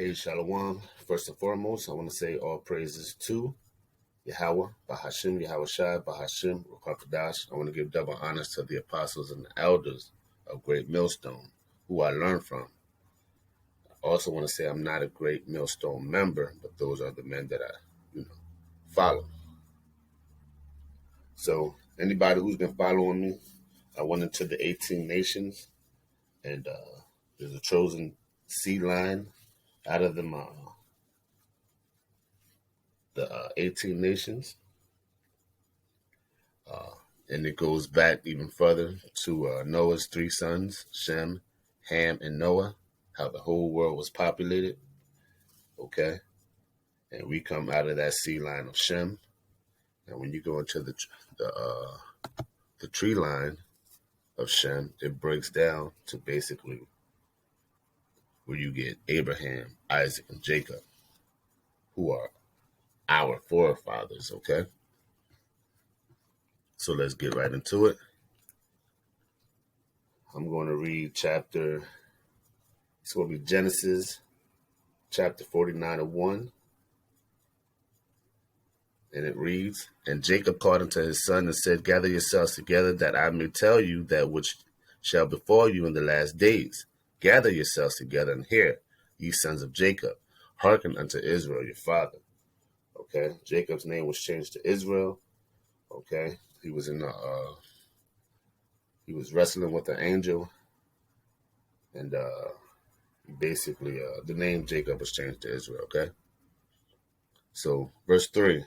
Hey, Shalom. First and foremost, I want to say all praises to Yahweh, Bahashim, Yahweh Shai, Bahashim, Rakakadash. I want to give double honors to the apostles and the elders of Great Millstone, who I learned from. I also want to say I'm not a Great Millstone member, but those are the men that I follow. So anybody who's been following me, I went into the 18 nations, and there's a chosen seed line out of them, the 18 nations. And it goes back even further to Noah's three sons, Shem, Ham, and Noah, how the whole world was populated. Okay. And we come out of that seed line of Shem. And when you go into the tree line of Shem, it breaks down to basically where you get Abraham, Isaac, and Jacob, who are our forefathers. Okay. So let's get right into it. I'm going to read chapter, it's going to be Genesis chapter 49:1. And it reads, And Jacob called unto his son and said, Gather yourselves together, that I may tell you that which shall befall you in the last days. Gather yourselves together and hear, ye sons of Jacob. Hearken unto Israel your father. Okay, Jacob's name was changed to Israel. Okay, he was he was wrestling with an angel, and basically the name Jacob was changed to Israel. Okay, so verse 3.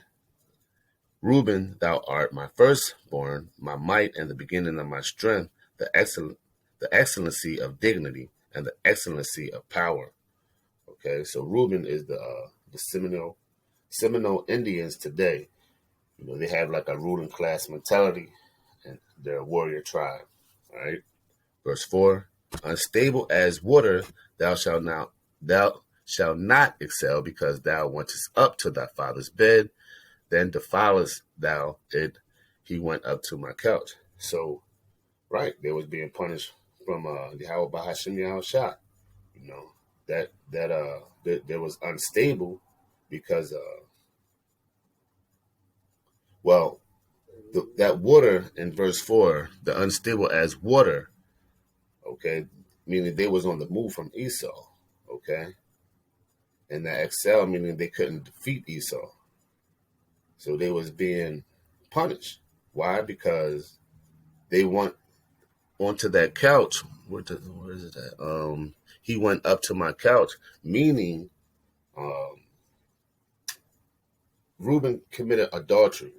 Reuben, thou art my firstborn, my might and the beginning of my strength, the excellency of dignity and the excellency of power. Okay, so Reuben is the Seminole Indians today. They have like a ruling class mentality, and they're a warrior tribe. All right. Verse 4: Unstable as water, thou shalt not excel, because thou wentest up to thy father's bed. Then defilest thou it, he went up to my couch. So, right, they was being punished from Yahweh Bahashim Yahweh Shah. That there was unstable because that water in verse 4, the unstable as water, okay, meaning they was on the move from Esau, okay, and that excel meaning they couldn't defeat Esau. So they was being punished. Why? Because they went onto that couch. Where is it at? He went up to my couch, meaning Reuben committed adultery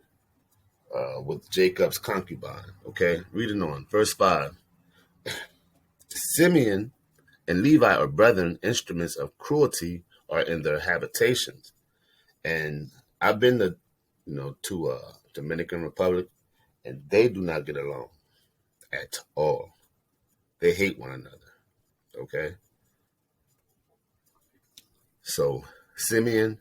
with Jacob's concubine. Okay, reading on. Verse 5. Simeon and Levi are brethren, instruments of cruelty are in their habitations. And I've been to Dominican Republic, and they do not get along at all. They hate one another. Okay. So Simeon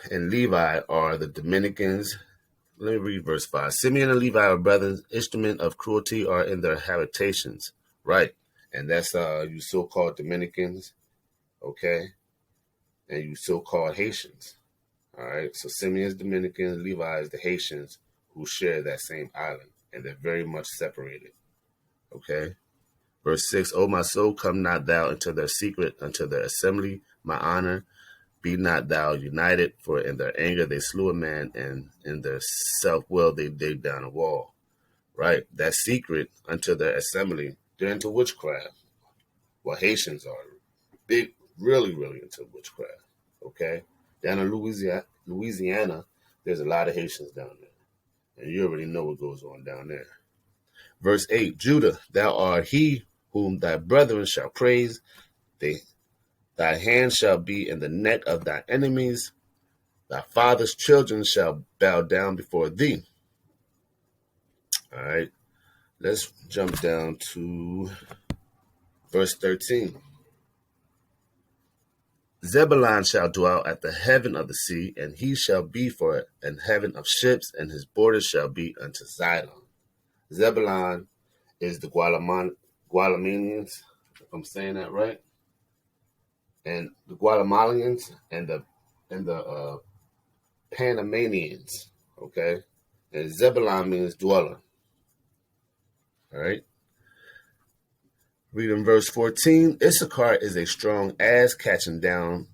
and Levi are the Dominicans. Let me read verse 5. Simeon and Levi are brothers, instrument of cruelty are in their habitations. Right. And that's you so-called Dominicans. Okay. And you so-called Haitians. All right. So Simeon is Dominican, Levi is the Haitians who share that same island. And they're very much separated. Okay. Verse 6, O my soul, come not thou into their secret, unto their assembly, my honor. Be not thou united, for in their anger they slew a man, and in their self-will they dig down a wall. Right? That secret unto their assembly, they're into witchcraft. Well, Haitians are big, really, really into witchcraft. Okay? Down in Louisiana, there's a lot of Haitians down there. And you already know what goes on down there. Verse 8, Judah, thou art he whom thy brethren shall praise. Thy hand shall be in the neck of thy enemies. Thy father's children shall bow down before thee. All right. Let's jump down to verse 13. Zebulun shall dwell at the heaven of the sea, and he shall be for an heaven of ships, and his borders shall be unto Zidon. Zebulun is the Gualamanians, if I'm saying that right. and the Guatemalans and the Panamanians. Okay, and Zebulon means dweller. All right. Reading verse 14, Issachar is a strong ass couching down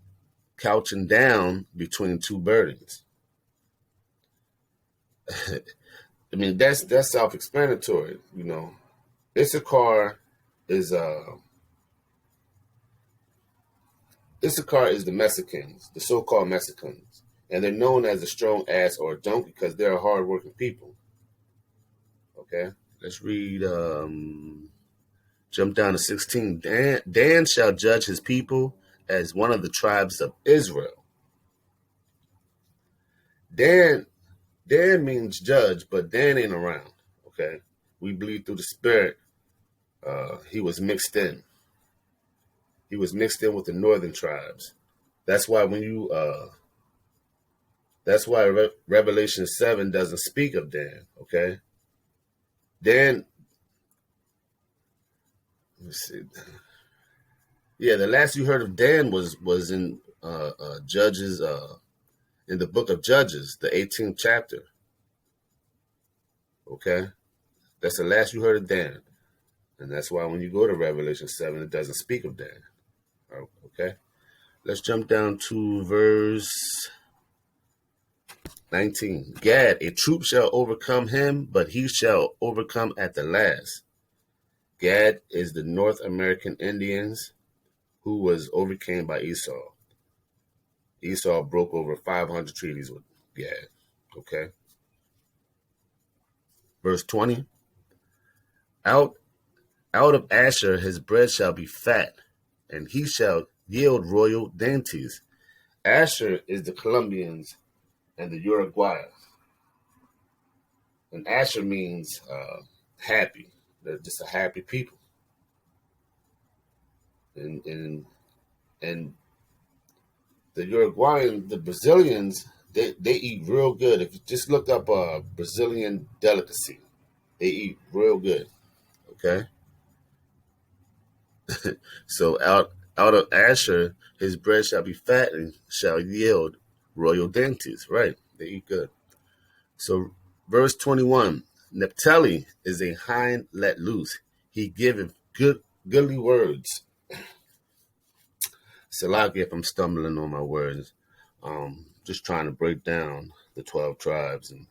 between two burdens. I mean, that's self-explanatory, you know. Issachar is the Mexicans, the so-called Mexicans, and they're known as a strong ass or a donkey because they're hard-working people. Okay, let's read. Jump down to 16. Dan shall judge his people as one of the tribes of Israel. Dan means judge, but Dan ain't around. Okay, we believe through the Spirit. He was mixed in. He was mixed in with the northern tribes. That's why when you that's why Revelation 7 doesn't speak of Dan. Okay, Dan. Let's see. Yeah, the last you heard of Dan was in Judges, in the book of Judges, the 18th chapter. Okay, that's the last you heard of Dan, and that's why when you go to Revelation 7, it doesn't speak of Dan. Okay, let's jump down to verse 19. Gad, a troop shall overcome him, but he shall overcome at the last. Gad is the North American Indians who was overcame by Esau. Esau broke over 500 treaties with Gad. Okay. Verse 20. Out of Asher his bread shall be fat, and he shall yield royal dainties. Asher is the Colombians and the Uruguayans. And Asher means happy. They're just a happy people. And the Uruguayan, the Brazilians, they eat real good. If you just look up a Brazilian delicacy, they eat real good. Okay. So out of Asher, his bread shall be fat and shall yield royal dainties. Right. They eat good. So verse 21, Naphtali is a hind let loose. He giveth goodly words. Salaki if I'm stumbling on my words. Just trying to break down the 12 tribes, and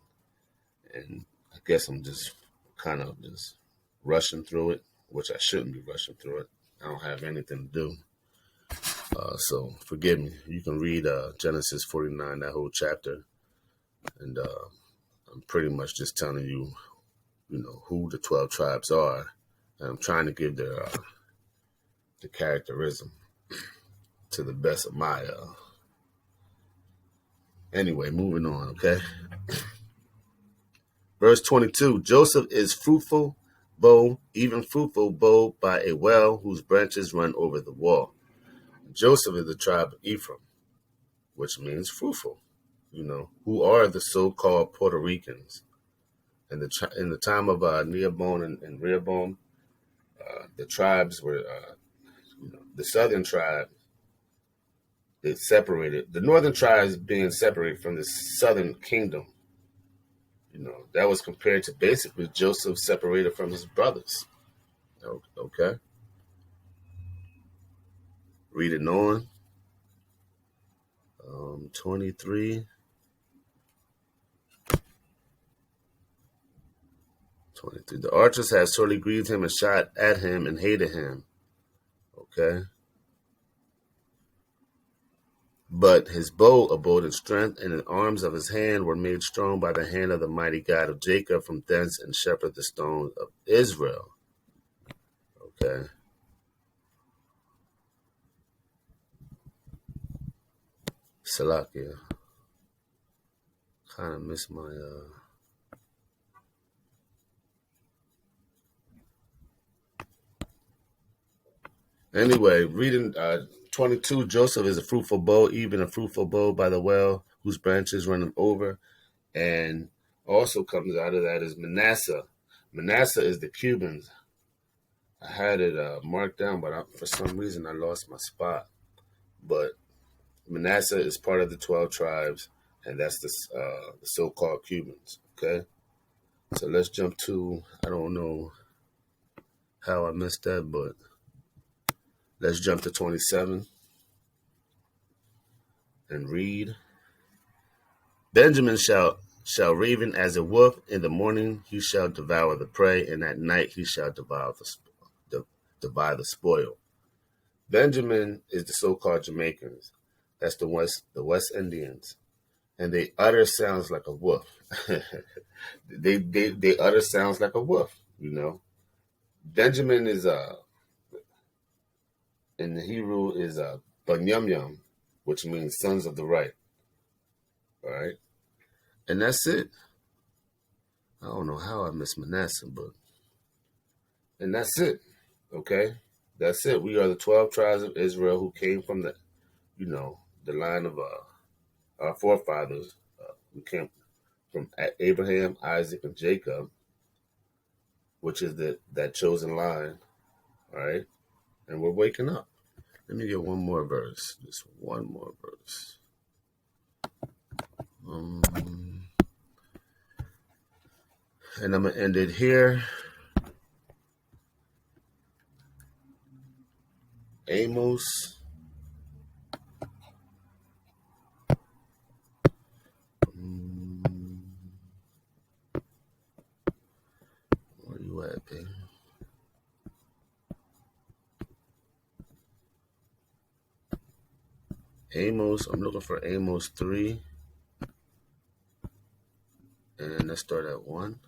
I guess I'm just kind of just rushing through it, which I shouldn't be rushing through it. I don't have anything to do. So forgive me. You can read Genesis 49, that whole chapter, and I'm pretty much just telling you, who the 12 tribes are, and I'm trying to give their the characterism to the best of my. Anyway, moving on. Okay. Verse 22, Joseph is fruitful bow, even fruitful bow by a well whose branches run over the wall. Joseph is the tribe of Ephraim, which means fruitful, who are the so-called Puerto Ricans. In the time of Neobon and Rehoboam, the tribes were, the southern tribe, it separated, the northern tribes being separated from the southern kingdom. That was compared to basically Joseph separated from his brothers. Okay. Reading on. 23. 23. The archers had sorely grieved him and shot at him and hated him. Okay. But his bow abode in strength, and the arms of his hand were made strong by the hand of the mighty God of Jacob. From thence and shepherd the stones of Israel. Okay. Salakia. Kind of missed my Anyway, reading 22, Joseph is a fruitful bow, even a fruitful bow by the well, whose branches run over. And also comes out of that is Manasseh. Manasseh is the Cubans. I had it marked down, but for some reason I lost my spot. Manasseh is part of the 12 tribes, and that's the so-called Cubans. Okay, so let's jump to, I don't know how I missed that, but let's jump to 27 and read. Benjamin shall raven as a wolf. In the morning he shall devour the prey, and at night he shall divide the spoil. Benjamin is the so-called Jamaicans. That's the West Indians, and they utter sounds like a wolf. they utter sounds like a wolf. Benjamin is in the Hebrew is Banyamyam, which means sons of the right. All right, and that's it. I don't know how I missed Manasseh, and that's it. Okay, that's it. We are the 12 tribes of Israel who came from the line of our forefathers. We came from Abraham, Isaac, and Jacob, which is that chosen line. All right, and we're waking up. Let me get one more verse. Just one more verse. And I'm going to end it here. Amos. Where you at, baby? Amos. I'm looking for Amos 3. And let's start at 1.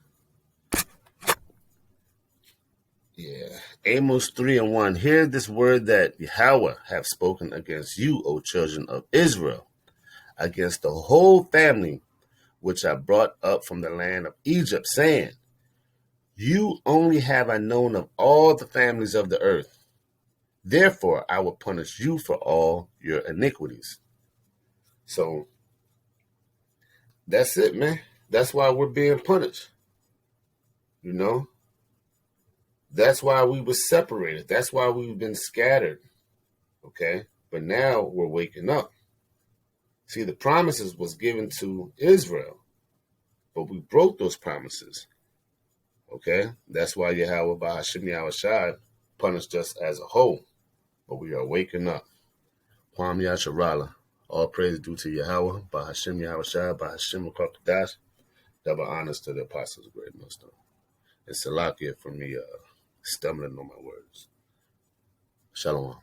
Yeah. Amos 3:1. Hear this word that Yahweh have spoken against you, O children of Israel, against the whole family which I brought up from the land of Egypt, saying, you only have I known of all the families of the earth. Therefore, I will punish you for all your iniquities. So that's it, man. That's why we're being punished. That's why we were separated. That's why we've been scattered. Okay. But now we're waking up. See, the promises was given to Israel, but we broke those promises. Okay. That's why Yahweh Bahashim Yahushai punished us as a whole. But we are waking up. Kwam Yasharala. All praise due to Yahweh, Bahashim Yahushai, Bahashim Kakadash. Double honors to the apostles of Great Millstone. And Salakia for me stumbling on my words. Shalom.